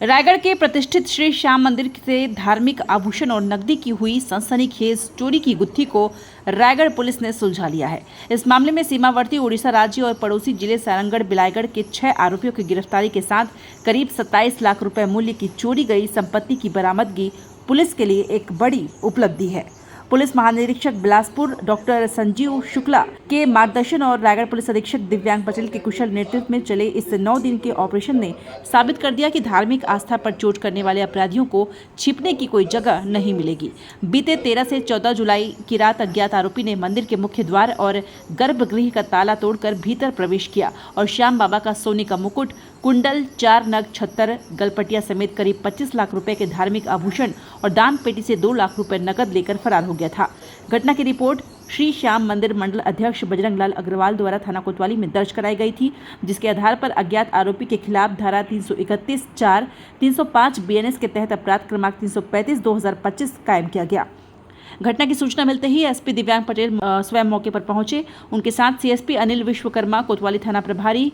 रायगढ़ के प्रतिष्ठित श्री श्याम मंदिर से धार्मिक आभूषण और नकदी की हुई सनसनीखेज चोरी की गुत्थी को रायगढ़ पुलिस ने सुलझा लिया है। इस मामले में सीमावर्ती उड़ीसा राज्य और पड़ोसी जिले सारंगढ़ बिलाईगढ़ के 6 आरोपियों की गिरफ्तारी के साथ करीब 27 लाख रुपए मूल्य की चोरी गई संपत्ति की बरामदगी पुलिस के लिए एक बड़ी उपलब्धि है। पुलिस महानिरीक्षक बिलासपुर डॉक्टर संजीव शुक्ला के मार्गदर्शन और रायगढ़ पुलिस अधीक्षक दिव्यांग पटेल के कुशल नेतृत्व में चले इस 9 दिन के ऑपरेशन ने साबित कर दिया कि धार्मिक आस्था पर चोट करने वाले अपराधियों को छिपने की कोई जगह नहीं मिलेगी। बीते 13 से 14 जुलाई की रात अज्ञात आरोपी ने मंदिर के मुख्य द्वार और गर्भगृह का ताला तोड़कर भीतर प्रवेश किया और श्याम बाबा का सोने का मुकुट, कुंडल, 4 नग छत्तर, गलपटिया समेत करीब 25 लाख रुपए के धार्मिक आभूषण और दान पेटी से 2 लाख रुपए नकद लेकर फरार हो गया था। घटना की रिपोर्ट श्री श्याम मंदिर मंडल अध्यक्ष बजरंग लाल अग्रवाल द्वारा थाना कोतवाली में दर्ज कराई गई थी, जिसके आधार पर अज्ञात आरोपी के खिलाफ धारा 331(4), 305 बीएनएस के तहत अपराध क्रमांक 335/2025 कायम किया गया। घटना की सूचना मिलते ही एसपी दिव्यांग पटेल स्वयं मौके पर पहुंचे। उनके साथ सीएसपी अनिल विश्वकर्मा, कोतवाली थाना प्रभारी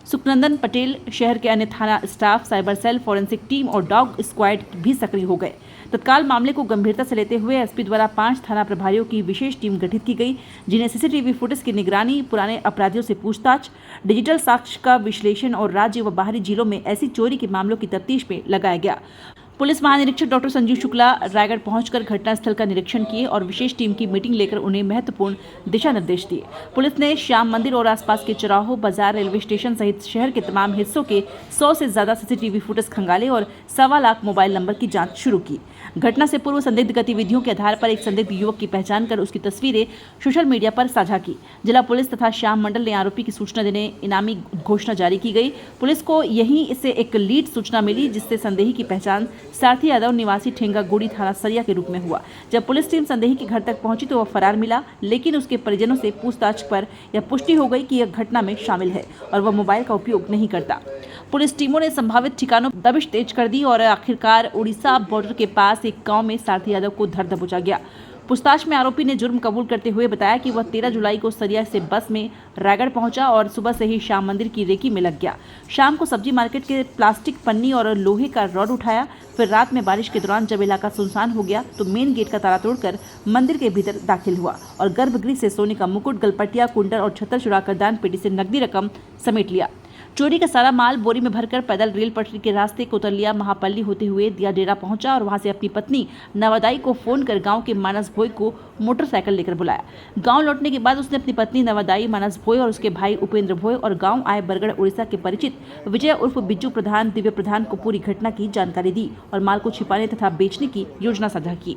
सुखनंदन पटेल, शहर के अन्य थाना staff, cyber cell, forensic team और डॉग स्क्वाड भी सक्रिय हो गए। तत्काल मामले को गंभीरता से लेते हुए एसपी द्वारा 5 थाना प्रभारियों की विशेष टीम गठित की गई, जिन्हें सीसीटीवी फुटेज की निगरानी, पुराने अपराधियों से पूछताछ, डिजिटल साक्ष्य का विश्लेषण और राज्य व बाहरी जिलों में ऐसी चोरी के मामलों की तफ्तीश में लगाया गया। पुलिस महानिरीक्षक डॉक्टर संजीव शुक्ला रायगढ़ पहुंचकर घटनास्थल का निरीक्षण किए और विशेष टीम की मीटिंग लेकर उन्हें महत्वपूर्ण दिशा निर्देश दिए। पुलिस ने श्याम मंदिर और आसपास के चौराहों, बाजार, रेलवे स्टेशन सहित शहर के तमाम हिस्सों के 100 से ज्यादा सीसीटीवी फुटेज खंगाले और 1.25 लाख मोबाइल नंबर की जांच शुरू की। घटना से पूर्व संदिग्ध गतिविधियों के आधार पर एक संदिग्ध युवक की पहचान कर उसकी तस्वीरें सोशल मीडिया पर साझा की। जिला पुलिस तथा श्याम मंडल ने आरोपी की सूचना देने इनामी घोषणा जारी की गई। पुलिस को यहीं से एक लीड सूचना मिली, जिससे संदेही की पहचान सारथी यादव निवासी ठेंगा गुड़ी थाना सरिया के रूप में हुआ। जब पुलिस टीम संदेही के घर तक पहुंची तो वह फरार मिला, लेकिन उसके परिजनों से पूछताछ पर यह पुष्टि हो गई कि यह घटना में शामिल है और वह मोबाइल का उपयोग नहीं करता। पुलिस टीमों ने संभावित ठिकानों दबिश तेज कर दी और आखिरकार उड़ीसा बॉर्डर के पास एक गांव में सारथी यादव को धर दबोचा गया। पूछताछ में आरोपी ने जुर्म कबूल करते हुए बताया कि वह 13 जुलाई को सरिया से बस में रायगढ़ पहुंचा और सुबह से ही श्याम मंदिर की रेकी में लग गया। शाम को सब्जी मार्केट के प्लास्टिक पन्नी और लोहे का रॉड उठाया। फिर रात में बारिश के दौरान जब इलाका सुनसान हो गया तो मेन गेट का ताला तोड़कर मंदिर के भीतर दाखिल हुआ और गर्भगृह से सोने का मुकुट, गलपटिया, कुंडल और छत्तर चुराकर दान पेटी से नकदी रकम समेट लिया। चोरी का सारा माल बोरी में भरकर पैदल रेल पटरी के रास्ते कोतलिया महापल्ली होते हुए दिया डेरा पहुंचा और वहां से अपनी पत्नी नवादाई को फोन कर गांव के मानस भोई को मोटरसाइकिल लेकर बुलाया। गांव लौटने के बाद उसने अपनी पत्नी नवादाई, मानस भोई और उसके भाई उपेंद्र भोई और गांव आए बरगढ़ उड़ीसा के परिचित विजय उर्फ बिज्जू प्रधान, दिव्य प्रधान को पूरी घटना की जानकारी दी और माल को छिपाने तथा बेचने की योजना साझा की।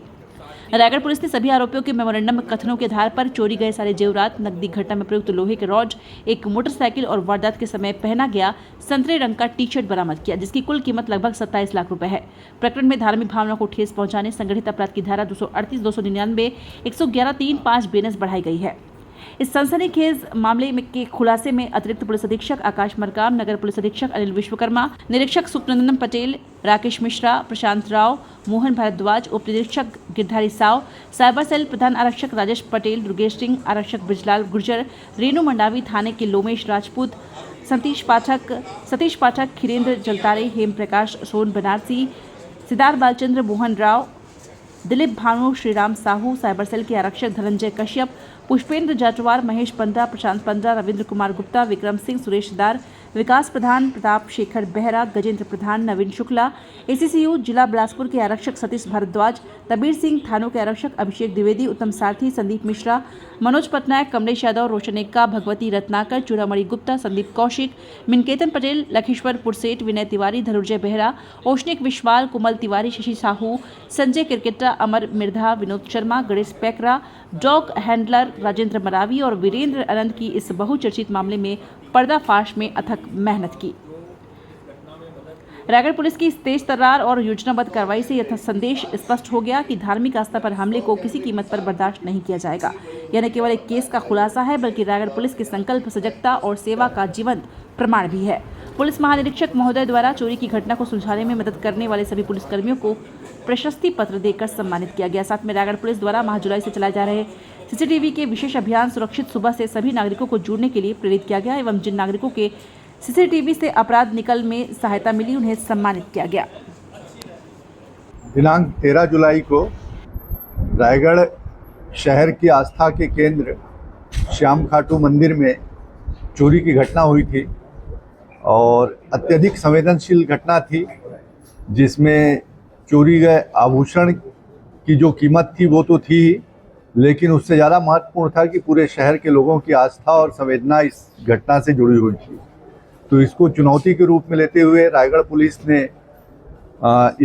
रायगढ़ पुलिस ने सभी आरोपियों के मेमोरेंडम कथनों के आधार पर चोरी गए सारे जेवरात, नकदी, घटना में प्रयुक्त लोहे के रॉड, एक मोटरसाइकिल और वारदात के समय पहना गया संतरे रंग का टी-शर्ट बरामद किया, जिसकी कुल कीमत लगभग 27 लाख रुपए है। प्रकरण में धार्मिक भावना को ठेस पहुंचाने, संगठित अपराध की धारा 238, 299, 111, 3, 5 बीएनएस बढ़ाई गई है। इस सनसनीखेज मामले के खुलासे में अतिरिक्त पुलिस अधीक्षक आकाश मरकाम, नगर पुलिस अधीक्षक अनिल विश्वकर्मा, निरीक्षक सुखनंदन पटेल, राकेश मिश्रा, प्रशांत राव, मोहन भारद्वाज, उप निरीक्षक गिरधारी साव, साइबर सेल प्रधान आरक्षक राजेश पटेल, दुर्गेश सिंह, आरक्षक ब्रिजलाल गुर्जर, रेणु मंडावी, थाने के लोमेश राजपूत, सतीश पाठक, खिरेंद्र जलतारे, हेम प्रकाश, सोन बनारसी, सिद्धार्थ बालचंद्र, मोहन राव, दिलीप भानु, श्रीराम साहू, साइबर सेल के आरक्षक धनंजय कश्यप, पुष्पेंद्र जाटवार, महेश पंद्रा, प्रशांत पंद्रा, रविंद्र कुमार गुप्ता, विक्रम सिंह, सुरेश दार, विकास प्रधान, प्रताप शेखर बेहरा, गजेंद्र प्रधान, नवीन शुक्ला, एसीसीयू जिला बिलासपुर के आरक्षक सतीश भारद्वाज, तबीर सिंह, थानों के आरक्षक अभिषेक द्विवेदी, उत्तम सारथी, संदीप मिश्रा, मनोज पटनायक, कमलेश यादव, रोशन एक्का, भगवती रत्नाकर, चूड़ामणि गुप्ता, संदीप कौशिक, मिनकेतन पटेल, लखीश्वर पुरसेठ, विनय तिवारी, धनुर्जय बेहरा, औष्णिक विश्वाल, कुमल तिवारी, शशि साहू, संजय किरकेटा, अमर मिर्धा, विनोद शर्मा, गणेश पैकरा, डॉग हैंडलर राजेंद्र मरावी और वीरेंद्र अनंत की इस बहुचर्चित मामले में पर्दाफाश में अथक मेहनत की। रायगढ़ पुलिस की इस तेज तर्रार और योजनाबद्ध कार्रवाई से यह संदेश स्पष्ट हो गया कि धार्मिक आस्था पर हमले को किसी कीमत पर बर्दाश्त नहीं किया जाएगा। यह न केवल एक केस का खुलासा है, बल्कि रायगढ़ पुलिस के संकल्प, सजगता और सेवा का जीवंत प्रमाण भी है। पुलिस महानिरीक्षक महोदय द्वारा चोरी की घटना को सुलझाने में मदद करने वाले सभी पुलिसकर्मियों को प्रशस्ति पत्र देकर सम्मानित किया गया। साथ में रायगढ़ पुलिस द्वारा माह जुलाई से चलाए जा रहे सीसीटीवी के विशेष अभियान सुरक्षित सुबह से सभी नागरिकों को जुड़ने के लिए प्रेरित किया गया एवं जिन नागरिकों के सीसीटीवी से अपराध निकल में सहायता मिली, उन्हें सम्मानित किया गया। दिनांक 13 जुलाई को रायगढ़ शहर की आस्था के केंद्र श्याम खाटू मंदिर में चोरी की घटना हुई थी और अत्यधिक संवेदनशील घटना थी, जिसमें चोरी गए आभूषण की जो कीमत थी वो तो थी ही, लेकिन उससे ज़्यादा महत्वपूर्ण था कि पूरे शहर के लोगों की आस्था और संवेदना इस घटना से जुड़ी हुई थी। तो इसको चुनौती के रूप में लेते हुए रायगढ़ पुलिस ने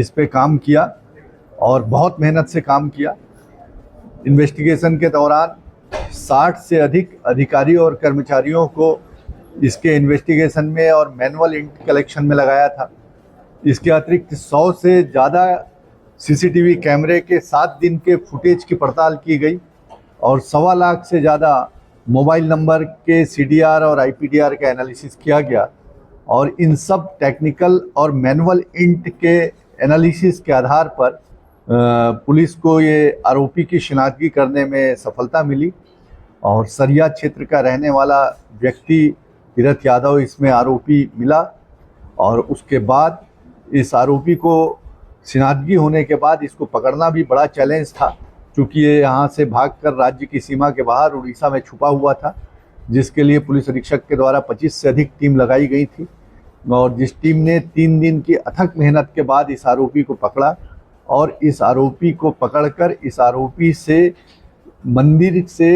इस पे काम किया और बहुत मेहनत से काम किया। इन्वेस्टिगेशन के दौरान 60 से अधिक अधिकारी और कर्मचारियों को इसके इन्वेस्टिगेशन में और मैनुअल इंट कलेक्शन में लगाया था। इसके अतिरिक्त 100 से ज़्यादा सीसीटीवी कैमरे के 7 दिन के फुटेज की पड़ताल की गई और 1.25 लाख से ज़्यादा मोबाइल नंबर के CDR और IPDR का एनालिसिस किया गया और इन सब टेक्निकल और मैनुअल इंट के एनालिसिस के आधार पर पुलिस को ये आरोपी की शिनाख्ती करने में सफलता मिली और सरिया क्षेत्र का रहने वाला व्यक्ति तीरथ यादव इसमें आरोपी मिला और उसके बाद इस आरोपी को शिनाख्ती होने के बाद इसको पकड़ना भी बड़ा चैलेंज था, क्योंकि ये यहाँ से भागकर राज्य की सीमा के बाहर उड़ीसा में छुपा हुआ था, जिसके लिए पुलिस अधीक्षक के द्वारा 25 से अधिक टीम लगाई गई थी और जिस टीम ने 3 दिन की अथक मेहनत के बाद इस आरोपी को पकड़ा और इस आरोपी को पकड़कर इस आरोपी से मंदिर से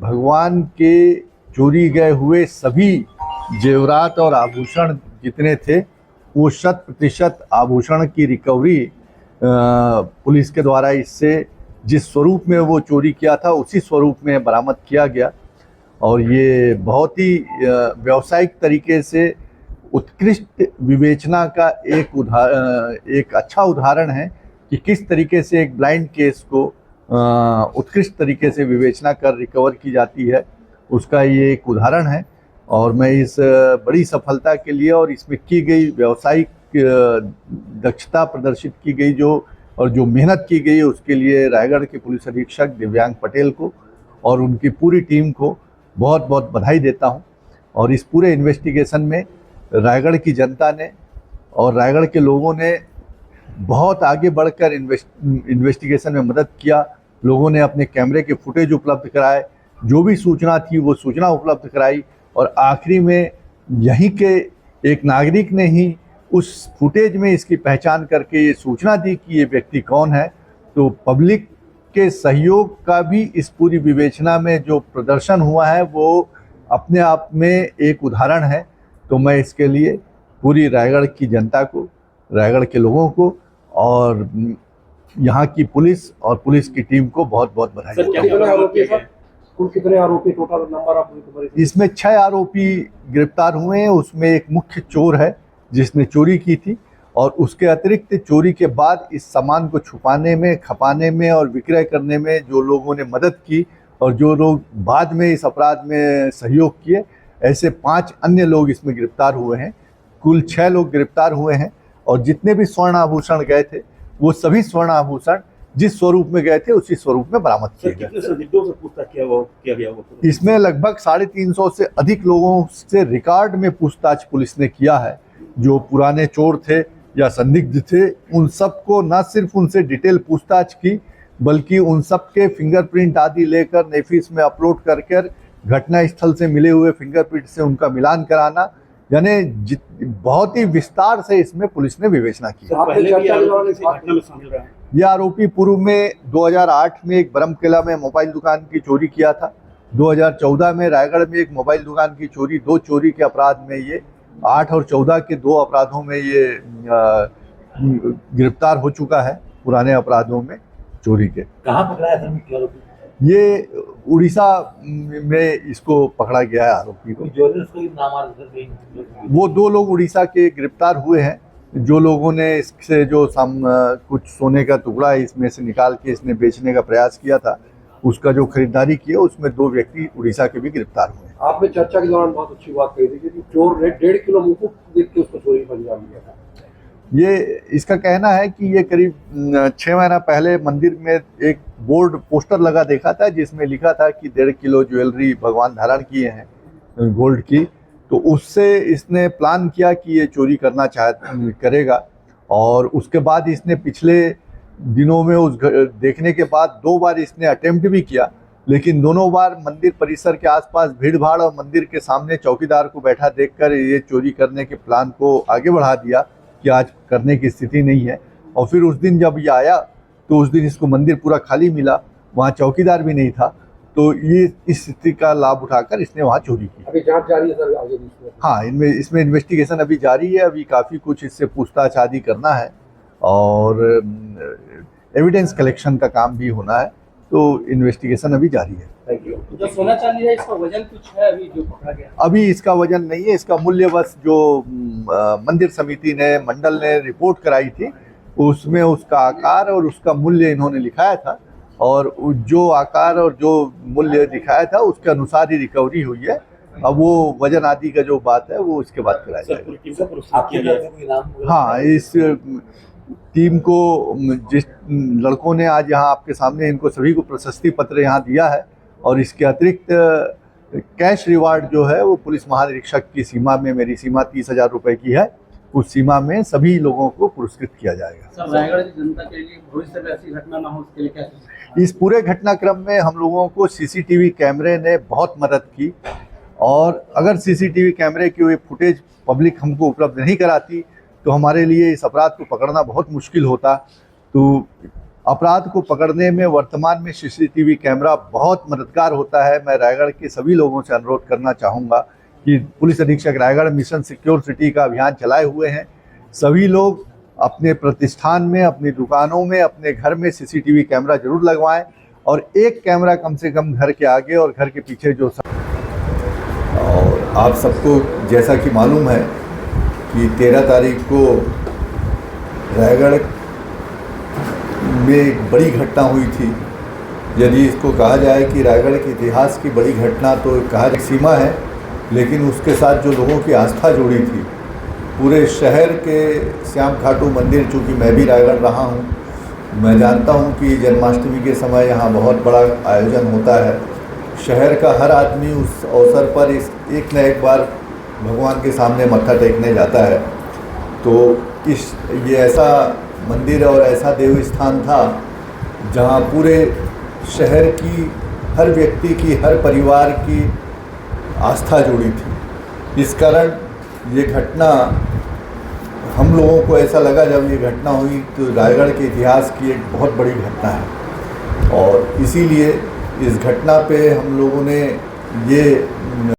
भगवान के चोरी गए हुए सभी जेवरात और आभूषण जितने थे वो 100% आभूषण की रिकवरी पुलिस के द्वारा इससे जिस स्वरूप में वो चोरी किया था उसी स्वरूप में बरामद किया गया। और ये बहुत ही व्यावसायिक तरीके से उत्कृष्ट विवेचना का एक अच्छा उदाहरण है कि किस तरीके से एक ब्लाइंड केस को उत्कृष्ट तरीके से विवेचना कर रिकवर की जाती है, उसका ये एक उदाहरण है। और मैं इस बड़ी सफलता के लिए और इसमें की गई व्यावसायिक दक्षता प्रदर्शित की गई जो मेहनत की गई है उसके लिए रायगढ़ के पुलिस अधीक्षक दिव्यांग पटेल को और उनकी पूरी टीम को बहुत बहुत बधाई देता हूं। और इस पूरे इन्वेस्टिगेशन में रायगढ़ की जनता ने और रायगढ़ के लोगों ने बहुत आगे बढ़कर इन्वेस्टिगेशन में मदद किया। लोगों ने अपने कैमरे के फुटेज उपलब्ध कराए, जो भी सूचना थी वो सूचना उपलब्ध कराई और आखिरी में यहीं के एक नागरिक ने ही उस फुटेज में इसकी पहचान करके ये सूचना दी कि ये व्यक्ति कौन है। तो पब्लिक के सहयोग का भी इस पूरी विवेचना में जो प्रदर्शन हुआ है वो अपने आप में एक उदाहरण है। तो मैं इसके लिए पूरी रायगढ़ की जनता को, रायगढ़ के लोगों को और यहाँ की पुलिस और पुलिस की टीम को बहुत बहुत बधाई देता हूँ। कितने आरोपी टोटल नंबर आप? इसमें 6 आरोपी गिरफ्तार हुए हैं। उसमें एक मुख्य चोर है जिसने चोरी की थी और उसके अतिरिक्त चोरी के बाद इस सामान को छुपाने में, खपाने में और विक्रय करने में जो लोगों ने मदद की और जो लोग बाद में इस अपराध में सहयोग किए, ऐसे 5 अन्य लोग इसमें गिरफ्तार हुए हैं। कुल 6 लोग गिरफ्तार हुए हैं और जितने भी स्वर्ण आभूषण गए थे वो सभी स्वर्ण आभूषण जिस स्वरूप में गए थे उसी स्वरूप में बरामद किए गए। कितने संदिग्धों से पूछताछ किया गया? इसमें लगभग 350 से अधिक लोगों से रिकॉर्ड में पूछताछ पुलिस ने किया है। जो पुराने चोर थे या संदिग्ध थे उन सबको न सिर्फ उनसे डिटेल पूछताछ की बल्कि उन सब के फिंगरप्रिंट आदि लेकर नेफिस में अपलोड करके घटना स्थल से मिले हुए फिंगरप्रिंट से उनका मिलान कराना, यानी बहुत ही विस्तार से इसमें पुलिस ने विवेचना की। यह आरोपी पूर्व में 2008 में एक बरमकेला में मोबाइल दुकान की चोरी किया था। 2014 में रायगढ़ में एक मोबाइल दुकान की चोरी, 2 चोरी के अपराध में ये 8 और 14 के 2 अपराधों में ये गिरफ्तार हो चुका है। पुराने अपराधों में चोरी के। कहाँ पकड़ा है? ये उड़ीसा में इसको पकड़ा गया है आरोपी को। वो 2 लोग उड़ीसा के गिरफ्तार हुए हैं। जो लोगों ने इससे जो कुछ सोने का टुकड़ा इसमें से निकाल के इसने बेचने का प्रयास किया था, उसका जो खरीदारी किया उसमें 2 व्यक्ति उड़ीसा के भी गिरफ्तार हुए। आपने चर्चा के दौरान बहुत अच्छी बात कही थी कि चोर ने 1.5 किलो मुकुट देख के उसको चोरी पर अंजाम दिया था। ये इसका कहना है कि ये करीब 6 महीना पहले मंदिर में एक बोर्ड पोस्टर लगा देखा था जिसमें लिखा था कि 1.5 किलो ज्वेलरी भगवान धारण किए हैं गोल्ड की, तो उससे इसने प्लान किया कि ये चोरी करेगा। और उसके बाद इसने पिछले दिनों में देखने के बाद 2 बार इसने अटेम्प्ट भी किया, लेकिन दोनों बार मंदिर परिसर के आसपास भीड़ भाड़ और मंदिर के सामने चौकीदार को बैठा देखकर ये चोरी करने के प्लान को आगे बढ़ा दिया कि आज करने की स्थिति नहीं है। और फिर उस दिन जब ये आया तो उस दिन इसको मंदिर पूरा खाली मिला, वहाँ चौकीदार भी नहीं था, तो ये इस स्थिति का लाभ उठाकर इसने वहाँ चोरी की। अभी जांच जारी है सर आगे भी? हाँ, इसमें इन्वेस्टिगेशन अभी जारी है। अभी काफ़ी कुछ इससे पूछताछ आदि करना है और एविडेंस कलेक्शन का काम भी होना है, तो इन्वेस्टिगेशन अभी जारी है। Thank you. जो सोना चांदी है इसका वजन कुछ है अभी जो पकड़ा गया? अभी इसका वजन नहीं है, इसका मूल्य बस जो मंदिर समिति ने मंडल ने रिपोर्ट कराई थी उसमें उसका आकार और उसका मूल्य इन्होंने लिखाया था, और जो आकार और जो मूल्य दिखाया था उसके अनुसार ही रिकवरी हुई है। अब वो वजन आदि का जो बात है वो इसके बाद कराया जाएगा। हाँ, इस टीम को जिस लड़कों ने आज यहाँ आपके सामने इनको सभी को प्रशस्ति पत्र यहाँ दिया है, और इसके अतिरिक्त कैश रिवार्ड जो है वो पुलिस महानिरीक्षक की सीमा में, मेरी सीमा 30,000 रुपये की है, उस सीमा में सभी लोगों को पुरस्कृत किया जाएगा। सर, रायगढ़ की जनता के लिए भविष्य में ऐसी घटना ना हो उसके लिए क्या? इस पूरे घटनाक्रम में हम लोगों को सीसीटीवी कैमरे ने बहुत मदद की, और अगर सीसीटीवी कैमरे की फुटेज पब्लिक हमको उपलब्ध नहीं कराती तो हमारे लिए इस अपराध को पकड़ना बहुत मुश्किल होता। तो अपराध को पकड़ने में वर्तमान में सीसीटीवी कैमरा बहुत मददगार होता है। मैं रायगढ़ के सभी लोगों से अनुरोध करना चाहूँगा कि पुलिस अधीक्षक रायगढ़ मिशन सिक्योर सिटी का अभियान चलाए हुए हैं। सभी लोग अपने प्रतिष्ठान में, अपनी दुकानों में, अपने घर में सीसीटीवी कैमरा जरूर लगवाएं, और एक कैमरा कम से कम घर के आगे और घर के पीछे जो। और आप सबको जैसा कि मालूम है कि 13 तारीख को रायगढ़ में एक बड़ी घटना हुई थी। यदि इसको कहा जाए कि रायगढ़ के इतिहास की बड़ी घटना तो कहा सीमा है, लेकिन उसके साथ जो लोगों की आस्था जुड़ी थी, पूरे शहर के श्याम खाटू मंदिर, चूँकि मैं भी रायगढ़ रहा हूँ, मैं जानता हूँ कि जन्माष्टमी के समय यहाँ बहुत बड़ा आयोजन होता है। शहर का हर आदमी उस अवसर पर एक न एक बार भगवान के सामने मत्था टेकने जाता है। तो ये ऐसा मंदिर और ऐसा देव स्थान था जहाँ पूरे शहर की, हर व्यक्ति की, हर परिवार की आस्था जुड़ी थी। इस कारण ये घटना हम लोगों को ऐसा लगा, जब ये घटना हुई तो रायगढ़ के इतिहास की एक बहुत बड़ी घटना है, और इसीलिए इस घटना पे हम लोगों ने ये